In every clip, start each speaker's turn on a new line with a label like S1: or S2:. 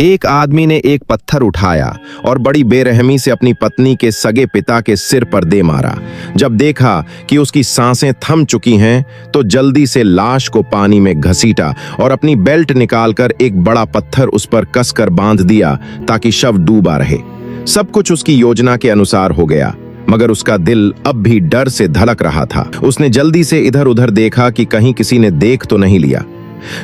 S1: एक आदमी ने एक पत्थर उठाया और बड़ी बेरहमी से अपनी पत्नी के सगे पिता के सिर पर दे मारा। जब देखा कि उसकी सांसें थम चुकी हैं, तो जल्दी से लाश को पानी में घसीटा और अपनी बेल्ट निकालकर एक बड़ा पत्थर उस पर कसकर बांध दिया ताकि शव डूबा रहे। सब कुछ उसकी योजना के अनुसार हो गया, मगर उसका दिल अब भी डर से धड़क रहा था। उसने जल्दी से इधर उधर देखा कि कहीं किसी ने देख तो नहीं लिया।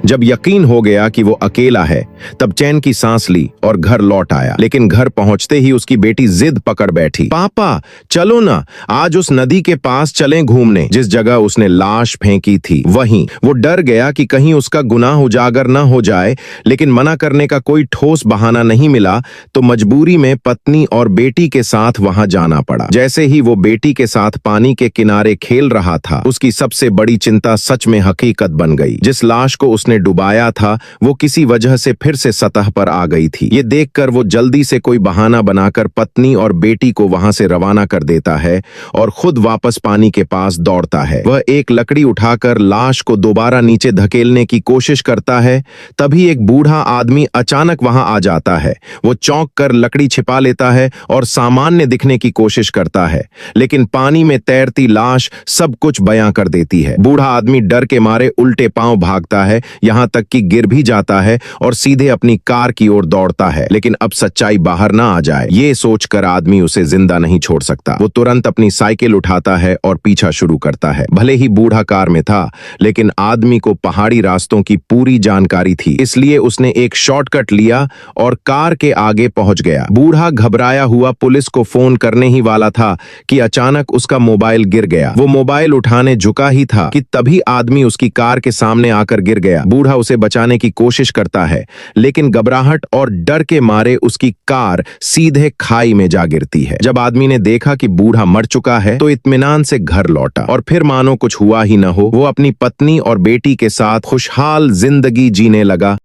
S1: जब यकीन हो गया कि वो अकेला है, तब चैन की सांस ली और घर लौट आया। लेकिन घर पहुंचते ही उसकी बेटी जिद पकड़ बैठी, पापा चलो ना, आज उस नदी के पास चलें घूमने जिस जगह उसने लाश फेंकी थी। वहीं वो डर गया कि कहीं उसका गुनाह उजागर न हो जाए, लेकिन मना करने का कोई ठोस बहाना नहीं मिला, तो मजबूरी में पत्नी और बेटी के साथ वहां जाना पड़ा। जैसे ही वो बेटी के साथ पानी के किनारे खेल रहा था, उसकी सबसे बड़ी चिंता सच में हकीकत बन गई। जिस लाश को उसने डुबाया था, वो किसी वजह से फिर से सतह पर आ गई थी। ये देखकर वो जल्दी से कोई बहाना बनाकर पत्नी और बेटी को वहां से रवाना कर देता है और खुद वापस पानी के पास दौड़ता है। वह एक लकड़ी उठाकर लाश को दोबारा नीचे धकेलने की कोशिश करता है। तभी एक बूढ़ा आदमी अचानक वहां आ जाता है। वो चौंक कर लकड़ी छिपा लेता है और सामान्य दिखने की कोशिश करता है, लेकिन पानी में तैरती लाश सब कुछ बयां कर देती है। बूढ़ा आदमी डर के मारे उल्टे पांव भागता है, यहां तक कि गिर भी जाता है और सीधे अपनी कार की ओर दौड़ता है। लेकिन अब सच्चाई बाहर ना आ जाए, ये सोचकर आदमी उसे जिंदा नहीं छोड़ सकता। वो तुरंत अपनी साइकिल उठाता है और पीछा शुरू करता है। भले ही बूढ़ा कार में था, लेकिन आदमी को पहाड़ी रास्तों की पूरी जानकारी थी, इसलिए उसने एक शॉर्टकट लिया और कार के आगे पहुंच गया। बूढ़ा घबराया हुआ पुलिस को फोन करने ही वाला था कि अचानक उसका मोबाइल गिर गया। वो मोबाइल उठाने झुका ही था कि तभी आदमी उसकी कार के सामने आकर गिर गया। बूढ़ा उसे बचाने की कोशिश करता है, लेकिन घबराहट और डर के मारे उसकी कार सीधे खाई में जा गिरती है। जब आदमी ने देखा कि बूढ़ा मर चुका है, तो इत्मीनान से घर लौटा और फिर मानो कुछ हुआ ही न हो, वो अपनी पत्नी और बेटी के साथ खुशहाल जिंदगी जीने लगा।